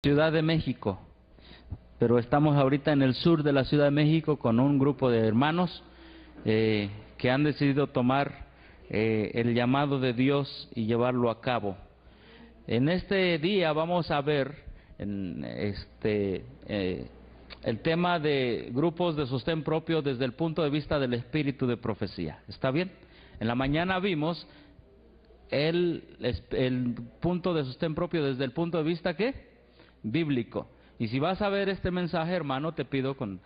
Ciudad de México, pero estamos ahorita en el sur de la Ciudad de México con un grupo de hermanos que han decidido tomar el llamado de Dios y llevarlo a cabo. En este día vamos a ver el tema de grupos de sostén propio desde el punto de vista del espíritu de profecía. ¿Está bien? En la mañana vimos el punto de sostén propio desde el punto de vista ¿qué? Bíblico. Y si vas a ver este mensaje, hermano, te pido con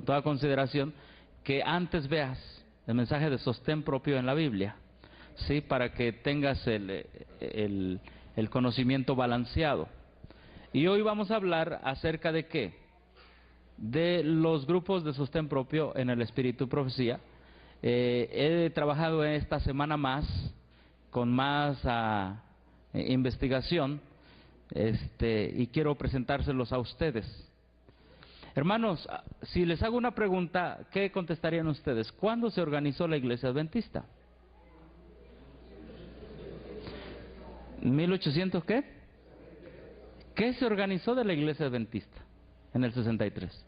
toda consideración que antes veas el mensaje de sostén propio en la Biblia, ¿sí? Para que tengas el conocimiento balanceado. Y hoy vamos a hablar acerca de ¿qué? De los grupos de sostén propio en el espíritu de profecía. He trabajado en esta semana con más investigación, y quiero presentárselos a ustedes. Hermanos, si les hago una pregunta, ¿qué contestarían ustedes? ¿Cuándo se organizó la Iglesia Adventista? ¿1800 qué? ¿Qué se organizó de la Iglesia Adventista en el 63?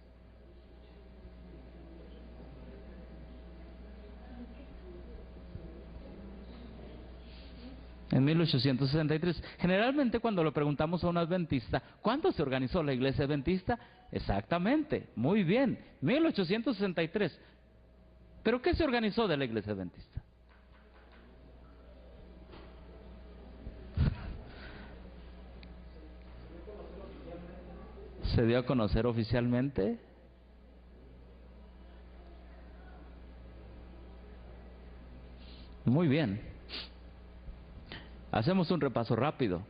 En 1863. Generalmente cuando le preguntamos a un adventista, ¿cuándo se organizó la Iglesia Adventista? Exactamente, muy bien, 1863. ¿Pero qué se organizó de la Iglesia Adventista? ¿Se dio a conocer oficialmente? Muy bien. Hacemos un repaso rápido.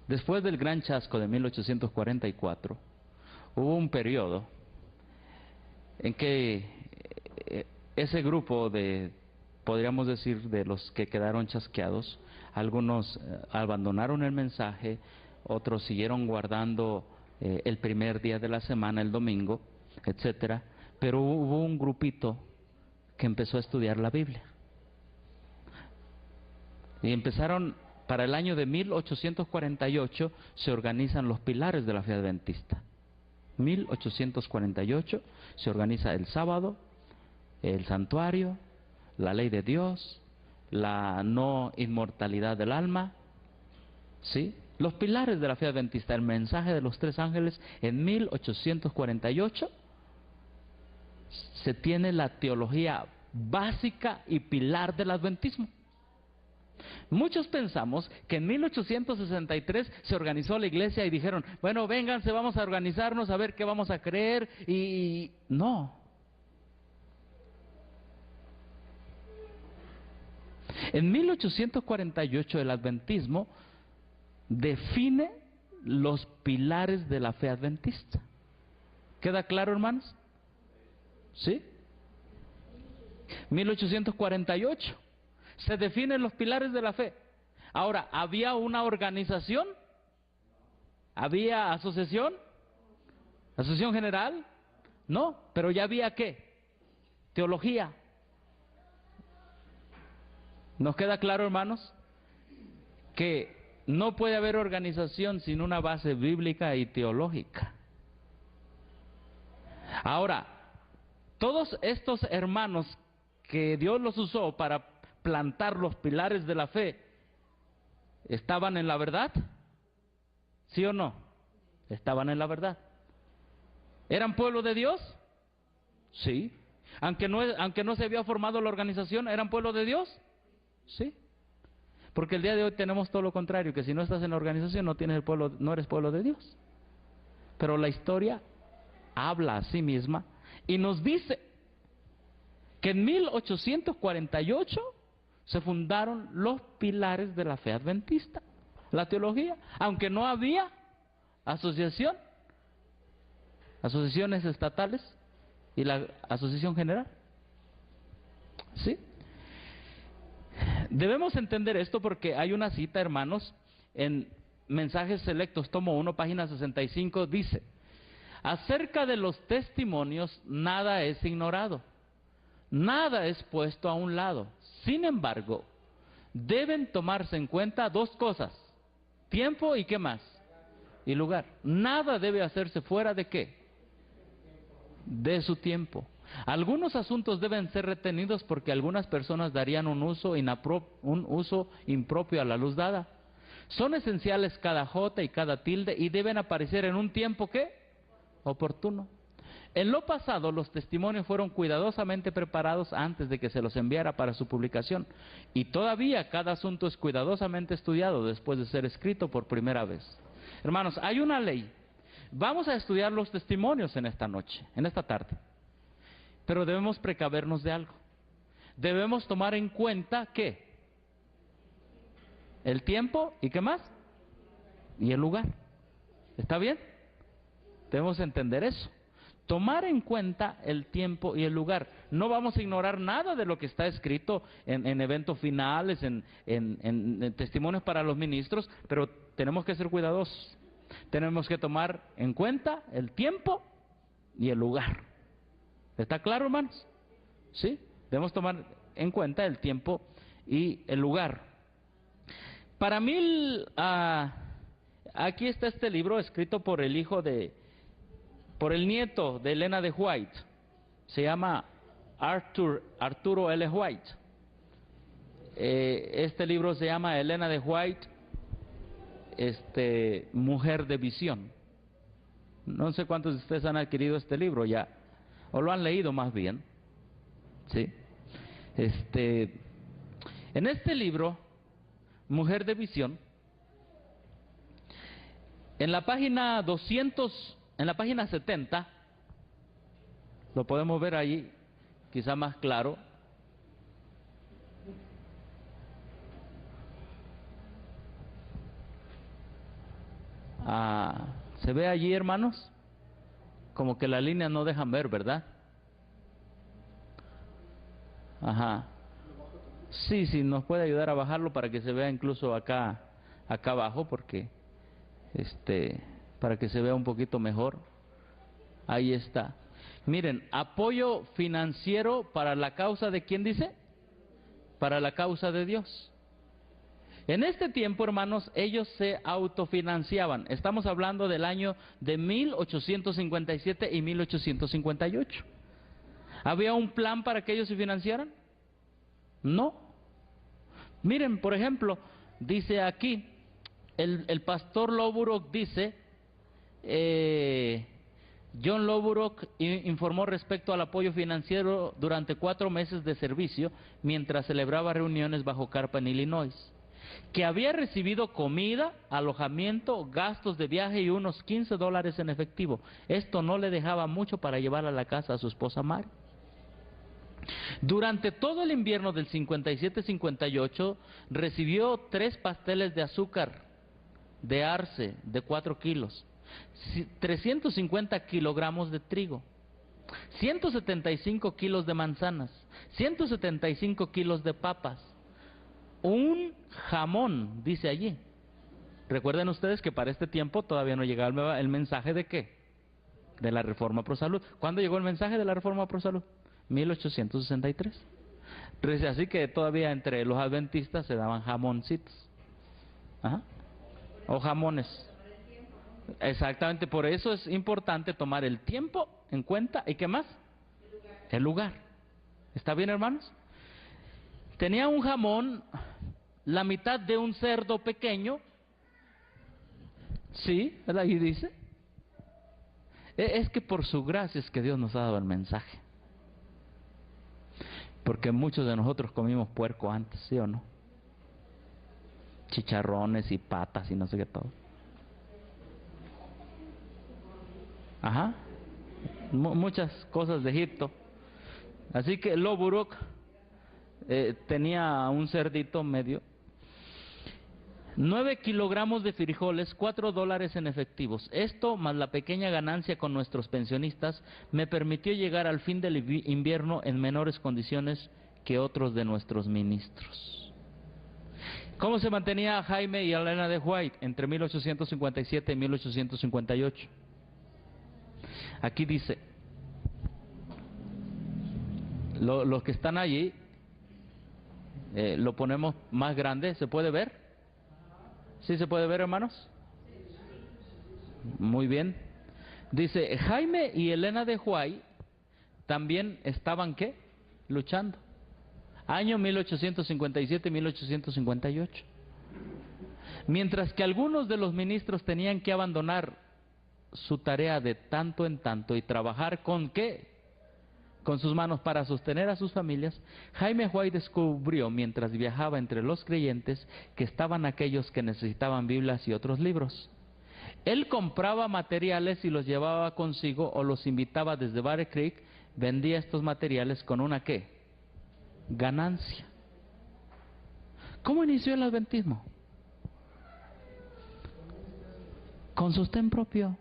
Después del gran chasco de 1844, hubo un periodo en que ese grupo podríamos decir, de los que quedaron chasqueados, algunos abandonaron el mensaje, otros siguieron guardando el primer día de la semana, el domingo, etcétera, pero hubo un grupito que empezó a estudiar la Biblia. Y empezaron, para el año de 1848, se organizan los pilares de la fe adventista. 1848 se organiza el sábado, el santuario, la ley de Dios, la no inmortalidad del alma, ¿sí? Los pilares de la fe adventista, el mensaje de los tres ángeles. En 1848 se tiene la teología básica y pilar del adventismo. Muchos pensamos que en 1863 se organizó la iglesia y dijeron, bueno, vénganse, vamos a organizarnos, a ver qué vamos a creer, y no. En 1848 el adventismo define los pilares de la fe adventista. ¿Queda claro, hermanos? ¿Sí? 1848 se definen los pilares de la fe. Ahora, ¿había una organización? ¿Había asociación? ¿Asociación general? No, pero ya había ¿qué? Teología. ¿Nos queda claro, hermanos? Que no puede haber organización sin una base bíblica y teológica. Ahora, todos estos hermanos que Dios los usó para plantar los pilares de la fe, ¿estaban en la verdad? ¿Sí o no? Estaban en la verdad. ¿Eran pueblo de Dios? Sí. Aunque no se había formado la organización, ¿eran pueblo de Dios? Sí. Porque el día de hoy tenemos todo lo contrario, que si no estás en la organización no eres pueblo de Dios. Pero la historia habla a sí misma y nos dice que en 1848 se fundaron los pilares de la fe adventista, la teología, aunque no había asociaciones estatales y la asociación general. ¿Sí? Debemos entender esto porque hay una cita, hermanos, en Mensajes Selectos, tomo 1, página 65, dice: acerca de los testimonios nada es ignorado, nada es puesto a un lado. Sin embargo, deben tomarse en cuenta dos cosas: tiempo y ¿qué más? y lugar. Nada debe hacerse fuera de ¿qué? De su tiempo. Algunos asuntos deben ser retenidos porque algunas personas darían un uso impropio a la luz dada. Son esenciales cada jota y cada tilde y deben aparecer en un tiempo ¿qué? Oportuno. En lo pasado, los testimonios fueron cuidadosamente preparados antes de que se los enviara para su publicación. Y todavía cada asunto es cuidadosamente estudiado después de ser escrito por primera vez. Hermanos, hay una ley. Vamos a estudiar los testimonios en esta noche, en esta tarde. Pero debemos precavernos de algo. Debemos tomar en cuenta ¿qué? El tiempo y ¿qué más? Y el lugar. ¿Está bien? Debemos entender eso. Tomar en cuenta el tiempo y el lugar. No vamos a ignorar nada de lo que está escrito en eventos finales, en testimonios para los ministros, pero tenemos que ser cuidadosos. Tenemos que tomar en cuenta el tiempo y el lugar. ¿Está claro, hermanos? ¿Sí? Debemos tomar en cuenta el tiempo y el lugar. Para mí, aquí está este libro escrito por el nieto de Elena de White. Se llama Arturo L. White. Este libro se llama Elena de White, Mujer de Visión. No sé cuántos de ustedes han adquirido este libro ya, o lo han leído más bien. ¿Sí? En este libro, Mujer de Visión, en la página 70, lo podemos ver ahí, quizá más claro. ¿Se ve allí, hermanos? Como que las líneas no dejan ver, ¿verdad? Ajá. Sí, nos puede ayudar a bajarlo para que se vea incluso acá abajo, porque para que se vea un poquito mejor. Ahí está. Miren, apoyo financiero para la causa de ¿quién dice? Para la causa de Dios. En este tiempo, hermanos, ellos se autofinanciaban. Estamos hablando del año de 1857 y 1858. ¿Había un plan para que ellos se financiaran? No. Miren, por ejemplo, dice aquí, el pastor Lowbrook dice, John Lowbrook informó respecto al apoyo financiero durante 4 meses de servicio mientras celebraba reuniones bajo carpa en Illinois, que había recibido comida, alojamiento, gastos de viaje y unos $15 en efectivo. Esto no le dejaba mucho para llevar a la casa a su esposa Mary. Durante todo el invierno del 57-58 recibió 3 pasteles de azúcar de arce de 4 kilos, 350 kilogramos de trigo, 175 kilos de manzanas, 175 kilos de papas, un jamón, dice allí. Recuerden ustedes que para este tiempo todavía no llegaba el mensaje de ¿qué? De la Reforma Pro Salud. ¿Cuándo llegó el mensaje de la Reforma Pro Salud? 1863. Así que todavía entre los adventistas se daban jamoncitos. ¿Ajá? O jamones. Exactamente, por eso es importante tomar el tiempo en cuenta. ¿Y qué más? El lugar. ¿Está bien, hermanos? Tenía un jamón, la mitad de un cerdo pequeño. Sí, ahí dice. Es que por su gracia es que Dios nos ha dado el mensaje. Porque muchos de nosotros comimos puerco antes, ¿sí o no? Chicharrones y patas y no sé qué todo. Ajá. Muchas cosas de Egipto. Así que Lowbrook tenía un cerdito medio. 9 kilogramos de frijoles, $4 en efectivos. Esto, más la pequeña ganancia con nuestros pensionistas, me permitió llegar al fin del invierno en menores condiciones que otros de nuestros ministros. ¿Cómo se mantenía Jaime y Elena de White entre 1857 y 1858? Aquí dice, los que están allí, lo ponemos más grande, ¿se puede ver? ¿Sí se puede ver, hermanos? Muy bien. Dice, Jaime y Elena de Huay también estaban, ¿qué? Luchando. Año 1857-1858. Mientras que algunos de los ministros tenían que abandonar su tarea de tanto en tanto y trabajar con ¿qué? Con sus manos para sostener a sus familias, Jaime Huay descubrió mientras viajaba entre los creyentes que estaban aquellos que necesitaban Biblias y otros libros. Él compraba materiales y los llevaba consigo o los invitaba desde Battle Creek, vendía estos materiales con una ¿qué? Ganancia. ¿Cómo inició el adventismo? Con sostén propio.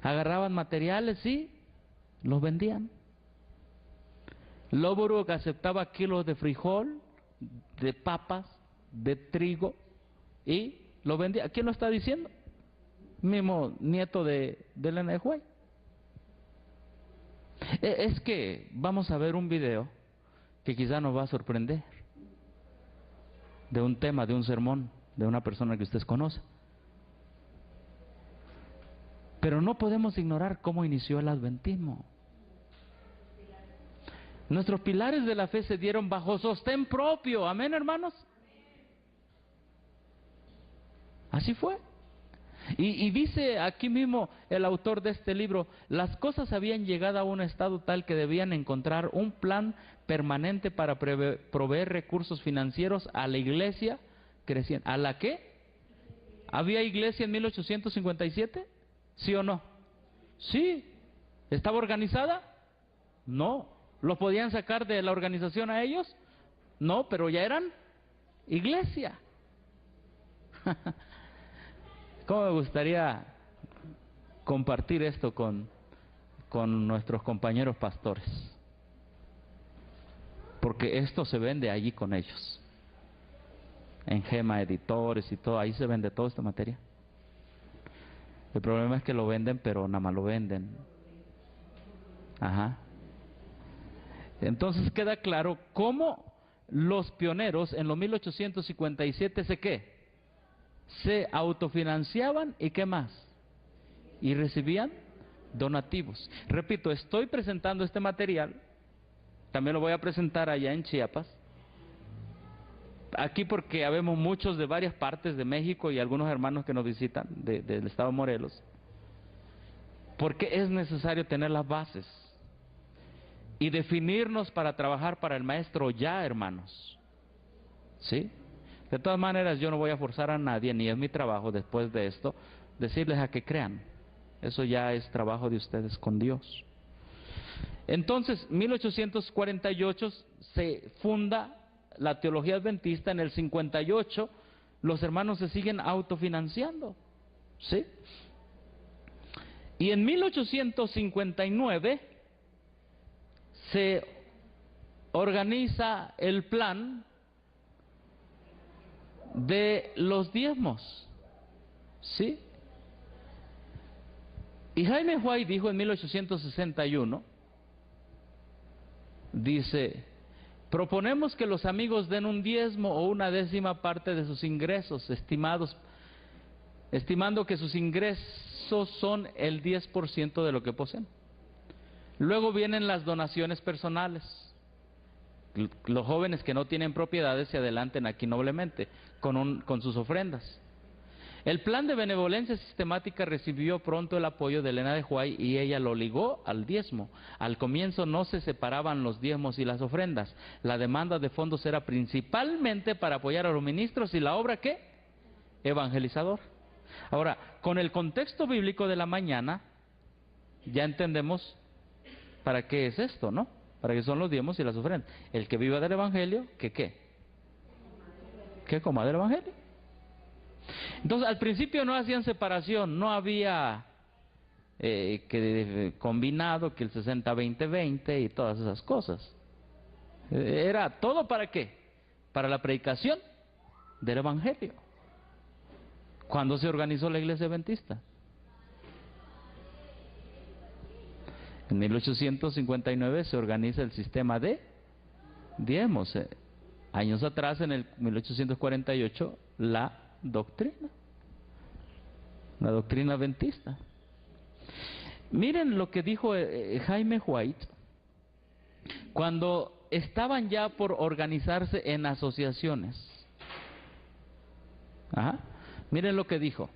Agarraban materiales y los vendían. Loburuk aceptaba kilos de frijol, de papas, de trigo y lo vendía. ¿Quién lo está diciendo? Mismo nieto de Elena de Huay. Es que vamos a ver un video que quizá nos va a sorprender, de un tema, de un sermón, de una persona que ustedes conocen. Pero no podemos ignorar cómo inició el adventismo. Nuestros pilares de la fe se dieron bajo sostén propio. Amén, hermanos. Así fue. Y dice aquí mismo el autor de este libro, las cosas habían llegado a un estado tal que debían encontrar un plan permanente para proveer recursos financieros a la iglesia creciente. ¿A la qué? ¿Había iglesia en 1857? ¿Sí o no? Sí. ¿Estaba organizada? No. ¿Los podían sacar de la organización a ellos? No, pero ya eran iglesia. ¿Cómo me gustaría compartir esto con nuestros compañeros pastores? Porque esto se vende allí con ellos. En Gema Editores y todo, ahí se vende toda esta materia. El problema es que lo venden, pero nada más lo venden. Ajá. Entonces queda claro cómo los pioneros en los 1857 se autofinanciaban y ¿qué más? Y recibían donativos. Repito, estoy presentando este material, también lo voy a presentar allá en Chiapas. Aquí porque habemos muchos de varias partes de México y algunos hermanos que nos visitan del estado de Morelos. Porque es necesario tener las bases y definirnos para trabajar para el maestro ya, hermanos. ¿Sí? De todas maneras, yo no voy a forzar a nadie, ni es mi trabajo después de esto, decirles a que crean. Eso ya es trabajo de ustedes con Dios. Entonces, 1848 se funda la teología adventista. En el 58 los hermanos se siguen autofinanciando, ¿sí? Y en 1859 se organiza el plan de los diezmos, ¿sí? Y Jaime Huay dijo en 1861, dice, proponemos que los amigos den un diezmo o una décima parte de sus ingresos estimando que sus ingresos son el 10% de lo que poseen. Luego vienen las donaciones personales. Los jóvenes que no tienen propiedades se adelanten aquí noblemente con sus ofrendas. El plan de benevolencia sistemática recibió pronto el apoyo de Elena de Huay y ella lo ligó al diezmo. Al comienzo no se separaban los diezmos y las ofrendas. La demanda de fondos era principalmente para apoyar a los ministros y la obra ¿qué? Evangelizador. Ahora, con el contexto bíblico de la mañana, ya entendemos para qué es esto, ¿no? Para qué son los diezmos y las ofrendas. El que viva del Evangelio, ¿qué? Que coma del Evangelio. Entonces, al principio no hacían separación, no había combinado que el 60-20-20 y todas esas cosas. Era todo ¿para qué? Para la predicación del Evangelio. ¿Cuándo se organizó la iglesia adventista? En 1859 se organiza el sistema de diezmos. Años atrás, en el 1848, la doctrina. La doctrina adventista. Miren lo que dijo Jaime White cuando estaban ya por organizarse en asociaciones. Ajá. Miren lo que dijo.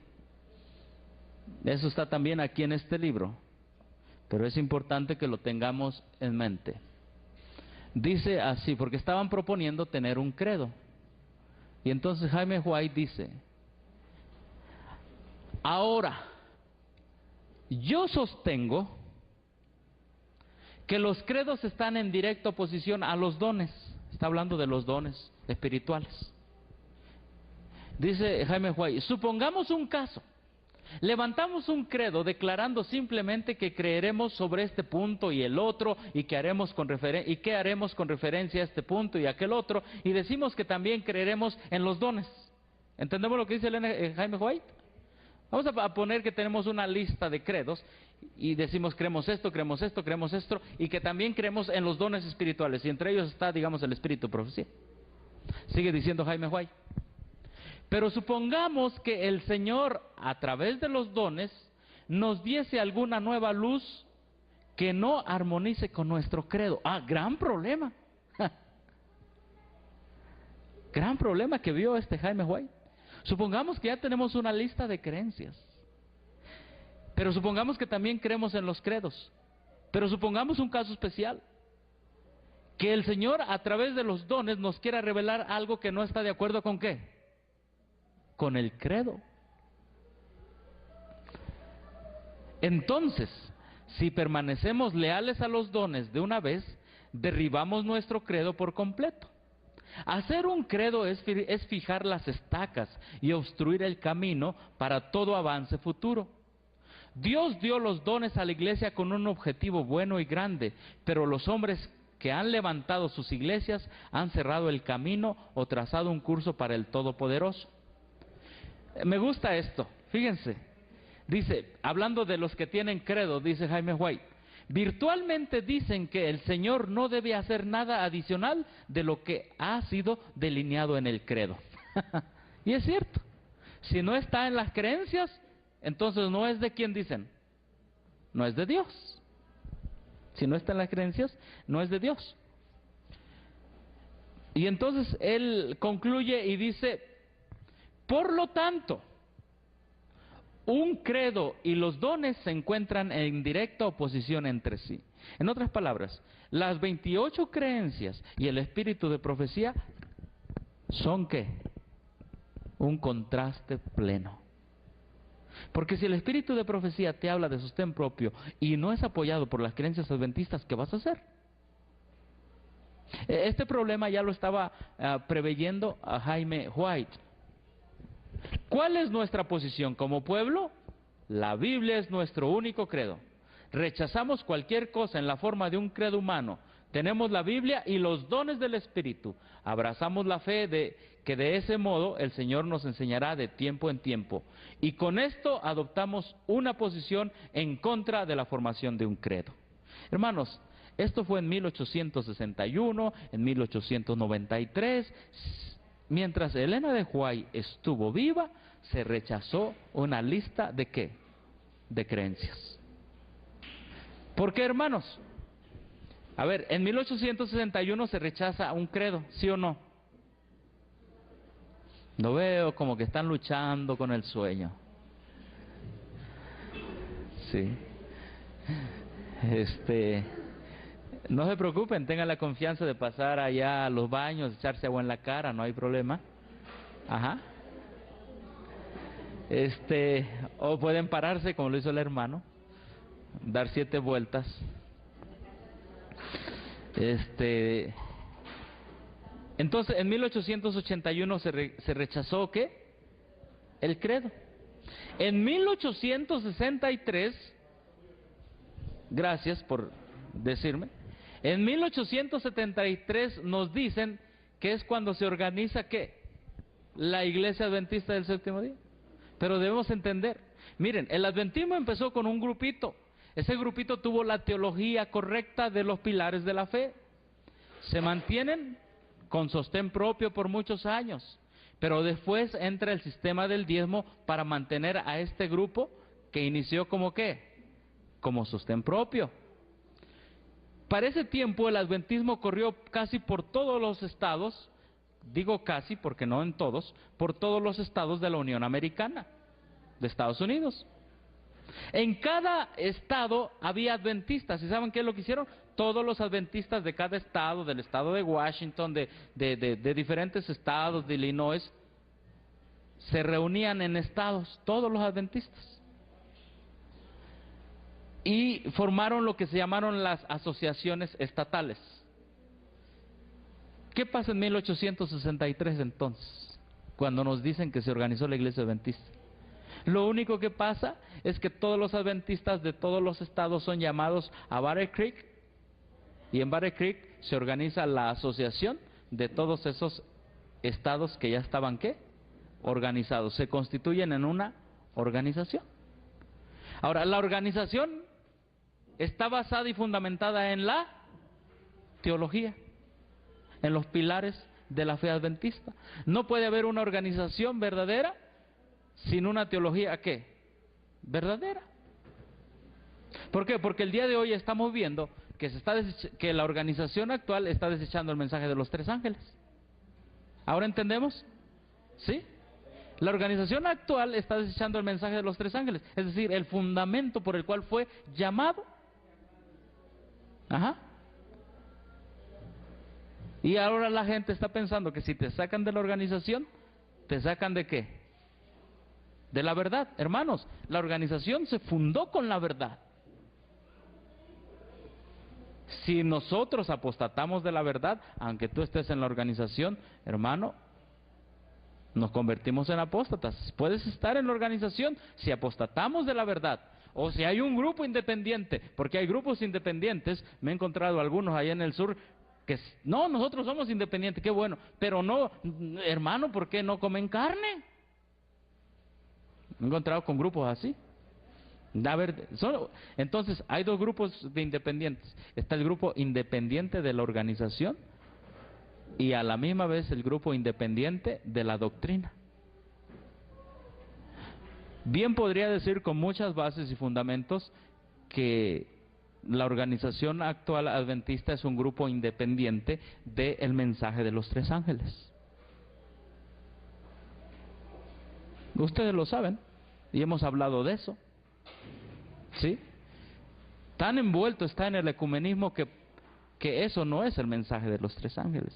Eso está también aquí en este libro, pero es importante que lo tengamos en mente. Dice así, porque estaban proponiendo tener un credo. Y entonces Jaime White dice: ahora, yo sostengo que los credos están en directa oposición a los dones. Está hablando de los dones espirituales. Dice Jaime White: supongamos un caso. Levantamos un credo declarando simplemente que creeremos sobre este punto y el otro, y qué haremos con referencia a este punto y aquel otro, y decimos que también creeremos en los dones. ¿Entendemos lo que dice Jaime White? Vamos a poner que tenemos una lista de credos y decimos creemos esto, y que también creemos en los dones espirituales, y entre ellos está, digamos, el espíritu de profecía. Sigue diciendo Jaime White: pero supongamos que el Señor, a través de los dones, nos diese alguna nueva luz que no armonice con nuestro credo. Gran problema. Gran problema que vio Jaime White. Supongamos que ya tenemos una lista de creencias, pero supongamos que también creemos en los credos. Pero supongamos un caso especial, que el Señor, a través de los dones, nos quiera revelar algo que no está de acuerdo con ¿qué? Con el credo. Entonces, si permanecemos leales a los dones de una vez, derribamos nuestro credo por completo. Hacer un credo es fijar las estacas y obstruir el camino para todo avance futuro. Dios dio los dones a la iglesia con un objetivo bueno y grande, pero los hombres que han levantado sus iglesias han cerrado el camino o trazado un curso para el Todopoderoso. Me gusta esto, fíjense. Dice, hablando de los que tienen credo, dice Jaime White: virtualmente dicen que el Señor no debe hacer nada adicional de lo que ha sido delineado en el credo. Y es cierto. Si no está en las creencias, entonces no es de quién dicen, no es de Dios. Si no está en las creencias, no es de Dios. Y entonces él concluye y dice: por lo tanto, un credo y los dones se encuentran en directa oposición entre sí. En otras palabras, las 28 creencias y el espíritu de profecía son ¿qué? Un contraste pleno. Porque si el espíritu de profecía te habla de sostén propio y no es apoyado por las creencias adventistas, ¿qué vas a hacer? Este problema ya lo estaba preveyendo a Jaime White. ¿Cuál es nuestra posición como pueblo? La Biblia es nuestro único credo. Rechazamos cualquier cosa en la forma de un credo humano. Tenemos la Biblia y los dones del Espíritu. Abrazamos la fe de que de ese modo el Señor nos enseñará de tiempo en tiempo. Y con esto adoptamos una posición en contra de la formación de un credo. Hermanos, esto fue en 1861, en 1893... Mientras Elena de White estuvo viva, se rechazó una lista de ¿qué? De creencias. ¿Por qué, hermanos? A ver, en 1861 se rechaza un credo, ¿sí o no? Lo veo como que están luchando con el sueño. Sí. No se preocupen, tengan la confianza de pasar allá a los baños, echarse agua en la cara, no hay problema. Ajá. O pueden pararse como lo hizo el hermano, dar 7 vueltas. Entonces, en 1881 se rechazó ¿qué? El credo. En 1863, gracias por decirme, en 1873 nos dicen que es cuando se organiza ¿qué? La Iglesia Adventista del Séptimo Día. Pero debemos entender, miren, el adventismo empezó con un grupito. Ese grupito tuvo la teología correcta de los pilares de la fe. Se mantienen con sostén propio por muchos años. Pero después entra el sistema del diezmo para mantener a este grupo que inició como ¿qué? Como sostén propio. Para ese tiempo el adventismo corrió casi por todos los estados, digo casi porque no en todos, por todos los estados de la Unión Americana, de Estados Unidos. En cada estado había adventistas, ¿y saben qué es lo que hicieron? Todos los adventistas de cada estado, del estado de Washington, de diferentes estados, de Illinois, se reunían en estados, todos los adventistas. Y formaron lo que se llamaron las asociaciones estatales. ¿Qué pasa en 1863 entonces? Cuando nos dicen que se organizó la iglesia adventista. Lo único que pasa es que todos los adventistas de todos los estados son llamados a Battle Creek, y en Battle Creek se organiza la asociación de todos esos estados que ya estaban ¿qué? Organizados. Se constituyen en una organización. Ahora, la organización está basada y fundamentada en la teología, en los pilares de la fe adventista. No puede haber una organización verdadera sin una teología ¿qué? Verdadera. ¿Por qué? Porque el día de hoy estamos viendo que la organización actual está desechando el mensaje de los tres ángeles. ¿Ahora entendemos? ¿Sí? La organización actual está desechando el mensaje de los tres ángeles, es decir, el fundamento por el cual fue llamado. Ajá. Y ahora la gente está pensando que si te sacan de la organización, ¿te sacan de qué? De la verdad. Hermanos, la organización se fundó con la verdad. Si nosotros apostatamos de la verdad, aunque tú estés en la organización, hermano, nos convertimos en apóstatas. Puedes estar en la organización si apostatamos de la verdad. O si hay un grupo independiente, porque hay grupos independientes, me he encontrado algunos allá en el sur, que no, nosotros somos independientes, qué bueno, pero no, hermano, ¿por qué no comen carne? Me he encontrado con grupos así. Entonces, hay dos grupos de independientes. Está el grupo independiente de la organización y a la misma vez el grupo independiente de la doctrina. Bien podría decir con muchas bases y fundamentos que la organización actual adventista es un grupo independiente del mensaje de los tres ángeles. Ustedes lo saben y hemos hablado de eso. ¿Sí? Tan envuelto está en el ecumenismo que eso no es el mensaje de los tres ángeles.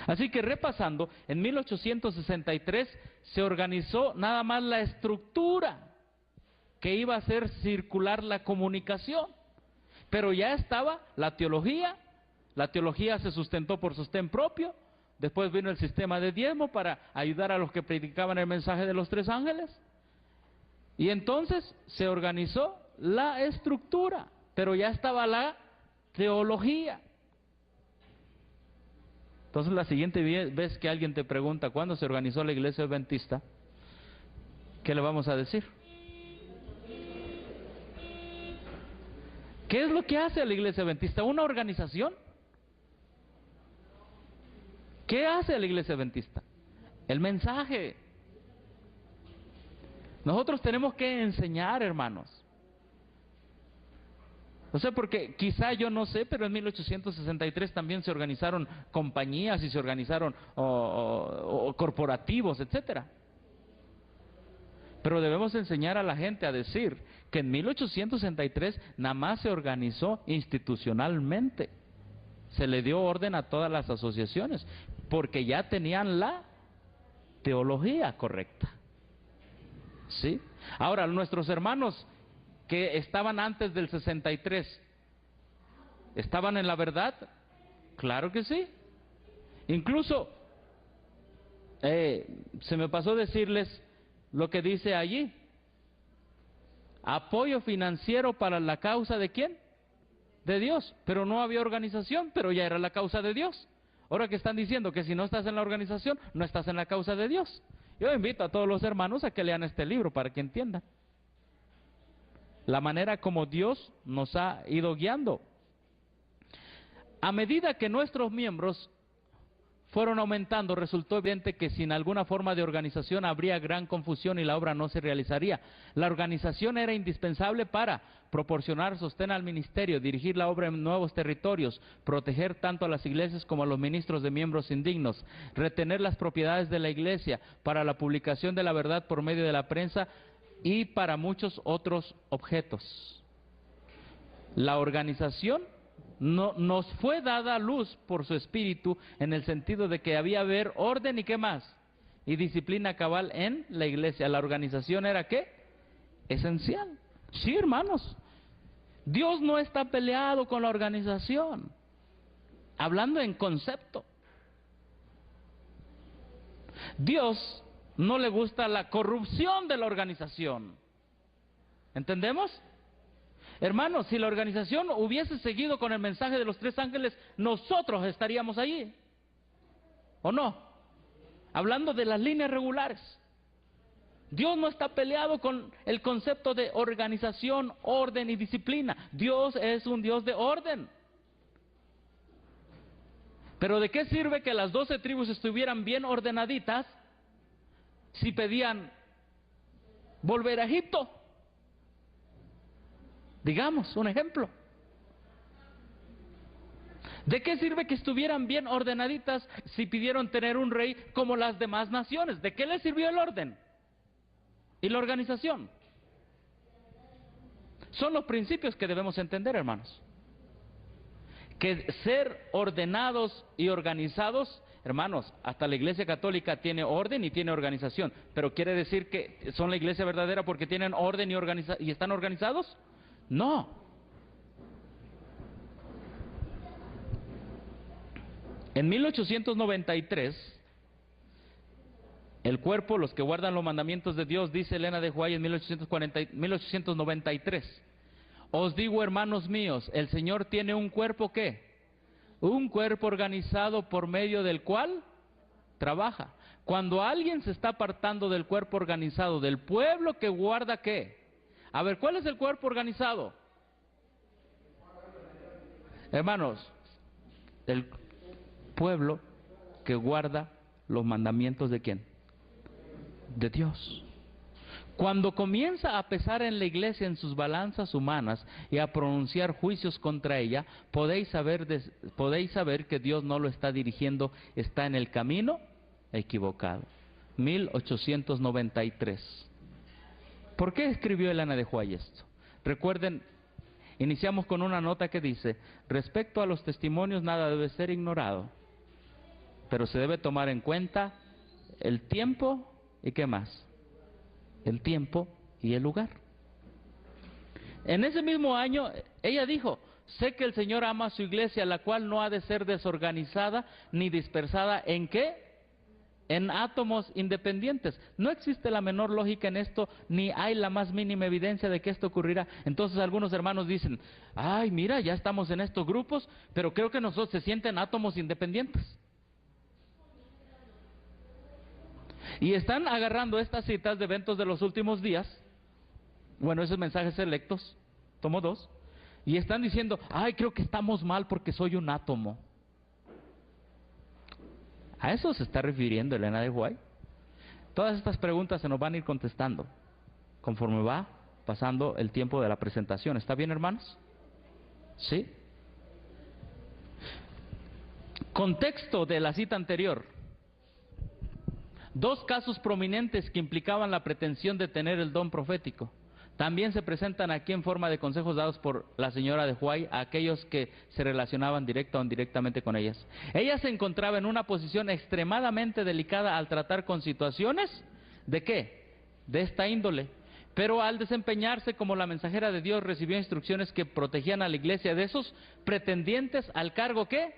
Así que repasando, en 1863 se organizó nada más la estructura que iba a hacer circular la comunicación, pero ya estaba la teología se sustentó por sostén propio, después vino el sistema de diezmo para ayudar a los que predicaban el mensaje de los tres ángeles, y entonces se organizó la estructura, pero ya estaba la teología. Entonces la siguiente vez que alguien te pregunta ¿cuándo se organizó la iglesia adventista?, ¿qué le vamos a decir? ¿Qué es lo que hace la iglesia adventista? ¿Una organización? ¿Qué hace la iglesia adventista? El mensaje. Nosotros tenemos que enseñar, hermanos. No sé, porque quizá yo no sé, pero en 1863 también se organizaron compañías y se organizaron corporativos, etcétera. Pero debemos enseñar a la gente a decir que en 1863 nada más se organizó institucionalmente. Se le dio orden a todas las asociaciones, porque ya tenían la teología correcta. ¿Sí? Ahora, nuestros hermanos que estaban antes del 63, ¿estaban en la verdad? Claro que sí. Incluso, se me pasó decirles lo que dice allí: apoyo financiero para la causa ¿de quién? De Dios. Pero no había organización, pero ya era la causa de Dios. Ahora que están diciendo que si no estás en la organización, no estás en la causa de Dios. Yo invito a todos los hermanos a que lean este libro para que entiendan la manera como Dios nos ha ido guiando. A medida que nuestros miembros fueron aumentando, resultó evidente que sin alguna forma de organización habría gran confusión y la obra no se realizaría. La organización era indispensable para proporcionar sostén al ministerio, dirigir la obra en nuevos territorios, proteger tanto a las iglesias como a los ministros de miembros indignos, retener las propiedades de la iglesia para la publicación de la verdad por medio de la prensa y para muchos otros objetos. La organización nos fue dada a luz por su espíritu en el sentido de que había haber orden y qué más, y disciplina cabal en la iglesia. La organización era ¿qué? Esencial. Sí, hermanos, Dios no está peleado con la organización, hablando en concepto. Dios no le gusta la corrupción de la organización. ¿Entendemos? Hermanos, si la organización hubiese seguido con el mensaje de los 3 ángeles, nosotros estaríamos allí, ¿o no? Hablando de las líneas regulares. Dios no está peleado con el concepto de organización, orden y disciplina. Dios es un Dios de orden. Pero ¿de qué sirve que las 12 tribus estuvieran bien ordenaditas si pedían volver a Egipto? Digamos, un ejemplo. ¿De qué sirve que estuvieran bien ordenaditas si pidieron tener un rey como las demás naciones? ¿De qué les sirvió el orden y la organización? Son los principios que debemos entender, hermanos. Que ser ordenados y organizados, hermanos, hasta la Iglesia Católica tiene orden y tiene organización, pero ¿quiere decir que son la iglesia verdadera porque tienen orden y están organizados? No. En 1893, el cuerpo, los que guardan los mandamientos de Dios, dice Elena de White en 1893, os digo, hermanos míos, el Señor tiene un cuerpo ¿qué? Un cuerpo organizado por medio del cual trabaja. Cuando alguien se está apartando del cuerpo organizado, del pueblo que guarda ¿qué? A ver, ¿cuál es el cuerpo organizado? Hermanos, el pueblo que guarda los mandamientos ¿de quién? De Dios. Cuando comienza a pesar en la iglesia en sus balanzas humanas y a pronunciar juicios contra ella, podéis saber que Dios no lo está dirigiendo, está en el camino equivocado. 1893. ¿Por qué escribió Elena de White esto? Recuerden, iniciamos con una nota que dice, respecto a los testimonios nada debe ser ignorado, pero se debe tomar en cuenta el tiempo y ¿qué más? El tiempo y el lugar. En ese mismo año, ella dijo, sé que el Señor ama a su iglesia, la cual no ha de ser desorganizada ni dispersada. ¿En qué? En átomos independientes. No existe la menor lógica en esto, ni hay la más mínima evidencia de que esto ocurrirá. Entonces algunos hermanos dicen, ay, mira, ya estamos en estos grupos, pero creo que nosotros se sienten átomos independientes. Y están agarrando estas citas de eventos de los últimos días, bueno, esos mensajes selectos, tomo 2, y están diciendo, ay, creo que estamos mal porque soy un átomo. ¿A eso se está refiriendo Elena de White? Todas estas preguntas se nos van a ir contestando conforme va pasando el tiempo de la presentación. ¿Está bien, hermanos? ¿Sí? Contexto de la cita anterior. 2 casos prominentes que implicaban la pretensión de tener el don profético. También se presentan aquí en forma de consejos dados por la señora de White a aquellos que se relacionaban directa o indirectamente con ellas. Ella se encontraba en una posición extremadamente delicada al tratar con situaciones ¿de qué? De esta índole. Pero al desempeñarse como la mensajera de Dios recibió instrucciones que protegían a la iglesia de esos pretendientes al cargo ¿qué?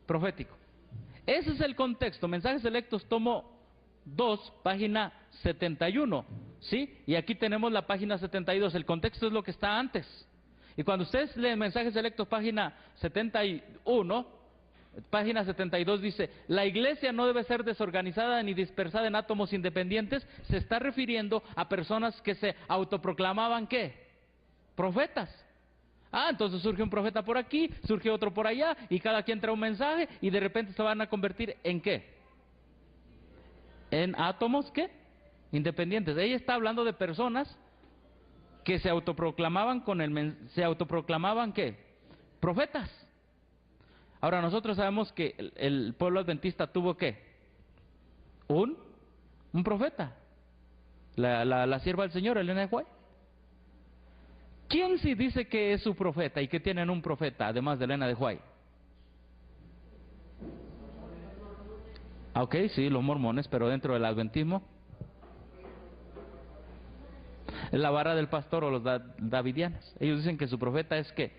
Profético. Ese es el contexto. Mensajes selectos, tomo 2, página 71, ¿sí? Y aquí tenemos la página 72, el contexto es lo que está antes. Y cuando ustedes leen mensajes selectos, página 71, página 72 dice, la iglesia no debe ser desorganizada ni dispersada en átomos independientes, se está refiriendo a personas que se autoproclamaban, ¿qué? Profetas. Ah, entonces surge un profeta por aquí, surge otro por allá, y cada quien trae un mensaje, y de repente se van a convertir ¿en qué? En átomos, ¿qué? Independientes. Ella está hablando de personas que se autoproclamaban se autoproclamaban ¿qué? Profetas. Ahora nosotros sabemos que el pueblo adventista tuvo ¿qué? Un profeta. La sierva del Señor, Elena de White. ¿Quién sí dice que es su profeta y que tienen un profeta, además de Elena de White? Ok, sí, los mormones, pero dentro del adventismo. La vara del pastor o los davidianos. Ellos dicen que su profeta es ¿qué?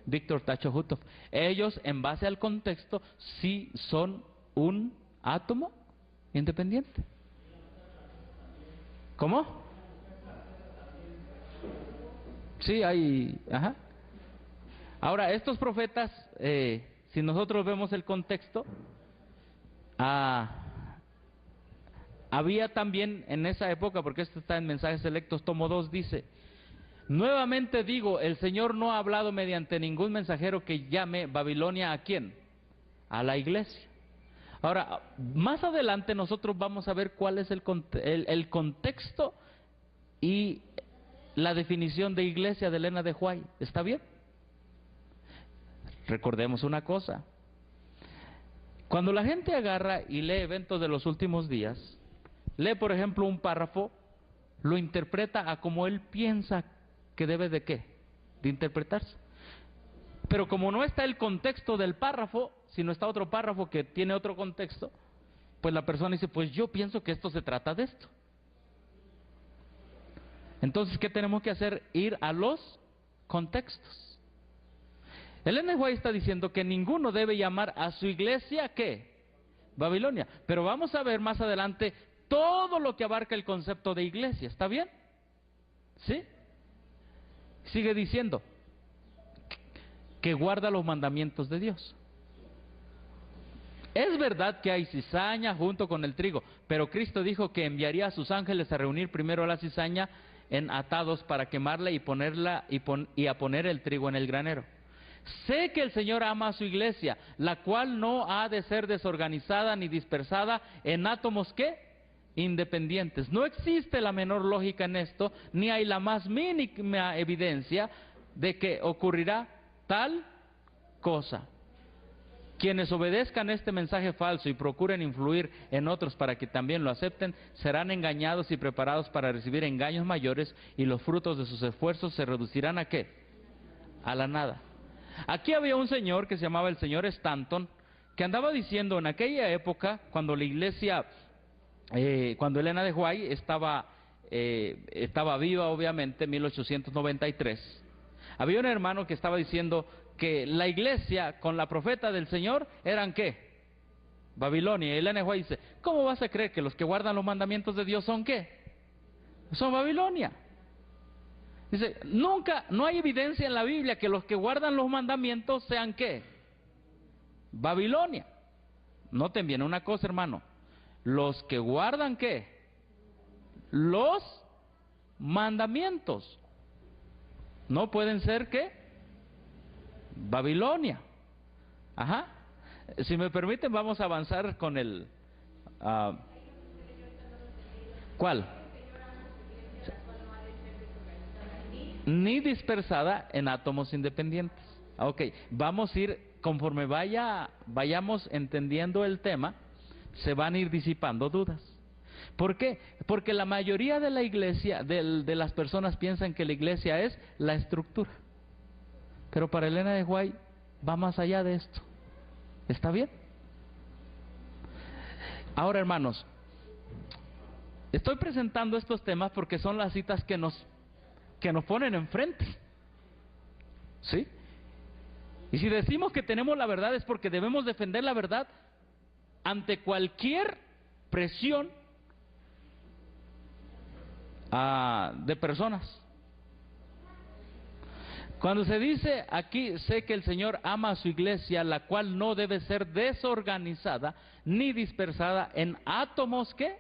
Víctor Tacho Hutov. Ellos, en base al contexto, sí son un átomo independiente. ¿Cómo? Sí, hay... Ajá. Ahora, estos profetas, si nosotros vemos el contexto, había también en esa época, porque esto está en Mensajes Selectos, tomo 2, dice: nuevamente digo, el Señor no ha hablado mediante ningún mensajero que llame Babilonia ¿a quién? A la iglesia. Ahora, más adelante nosotros vamos a ver cuál es el contexto y la definición de iglesia de Elena de White. ¿Está bien? Recordemos una cosa. Cuando la gente agarra y lee eventos de los últimos días, lee por ejemplo un párrafo, lo interpreta a como él piensa que debe de ¿qué? De interpretarse. Pero como no está el contexto del párrafo, sino está otro párrafo que tiene otro contexto, pues la persona dice, pues yo pienso que esto se trata de esto. Entonces, ¿qué tenemos que hacer? Ir a los contextos. Elena de White está diciendo que ninguno debe llamar a su iglesia ¿qué? Babilonia. Pero vamos a ver más adelante todo lo que abarca el concepto de iglesia. ¿Está bien? ¿Sí? Sigue diciendo que guarda los mandamientos de Dios. Es verdad que hay cizaña junto con el trigo, pero Cristo dijo que enviaría a sus ángeles a reunir primero a la cizaña en atados para quemarla y ponerla y a poner el trigo en el granero. Sé que el Señor ama a su iglesia, la cual no ha de ser desorganizada ni dispersada en átomos ¿qué? Independientes. No existe la menor lógica en esto, ni hay la más mínima evidencia de que ocurrirá tal cosa. Quienes obedezcan este mensaje falso y procuren influir en otros para que también lo acepten, serán engañados y preparados para recibir engaños mayores, y los frutos de sus esfuerzos se reducirán ¿a qué? A la nada. Aquí había un señor que se llamaba el señor Stanton, que andaba diciendo en aquella época, cuando la iglesia, cuando Elena de White estaba viva, obviamente, en 1893, había un hermano que estaba diciendo que la iglesia con la profeta del Señor eran ¿qué? Babilonia. Y Elena de White dice, ¿cómo vas a creer que los que guardan los mandamientos de Dios son ¿qué? Son Babilonia. Dice, no hay evidencia en la Biblia que los que guardan los mandamientos sean ¿qué? Babilonia. Noten bien una cosa, hermano. Los que guardan ¿qué? Los mandamientos. No pueden ser ¿qué? Babilonia. Ajá. Si me permiten, vamos a avanzar con el... ¿Cuál? Ni dispersada en átomos independientes. Ok, vamos a ir, conforme vayamos entendiendo el tema, se van a ir disipando dudas. ¿Por qué? Porque la mayoría de la iglesia, de las personas piensan que la iglesia es la estructura. Pero para Elena de White va más allá de esto. ¿Está bien? Ahora, hermanos, estoy presentando estos temas porque son las citas que nos ponen enfrente. ¿Sí? Y si decimos que tenemos la verdad es porque debemos defender la verdad ante cualquier presión de personas. Cuando se dice aquí, sé que el Señor ama a su iglesia, la cual no debe ser desorganizada ni dispersada en átomos ¿qué?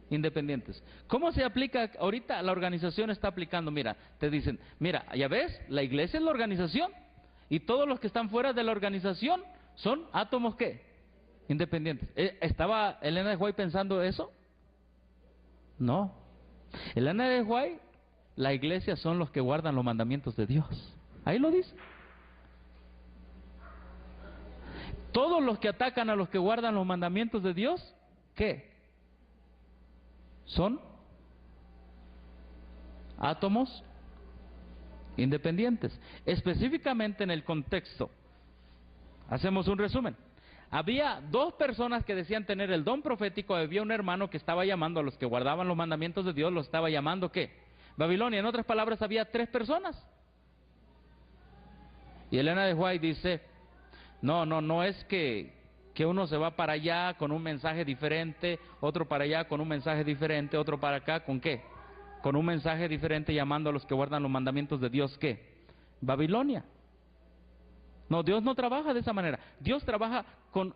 independientes. ¿Cómo se aplica? Ahorita la organización está aplicando, mira, te dicen, mira, ya ves, la iglesia es la organización y todos los que están fuera de la organización son átomos, ¿qué? Independientes. ¿Estaba Elena de White pensando eso? No. Elena de White, la iglesia son los que guardan los mandamientos de Dios. Ahí lo dice. Todos los que atacan a los que guardan los mandamientos de Dios, ¿qué? Son átomos independientes. Específicamente en el contexto, hacemos un resumen. Había dos personas que decían tener el don profético. Había un hermano que estaba llamando a los que guardaban los mandamientos de Dios, los estaba llamando ¿qué? Babilonia. En otras palabras, había tres personas. Y Elena de White dice, no es que uno se va para allá con un mensaje diferente, otro para allá con un mensaje diferente, otro para acá, ¿con qué? Con un mensaje diferente llamando a los que guardan los mandamientos de Dios, ¿qué? Babilonia. No, Dios no trabaja de esa manera. Dios trabaja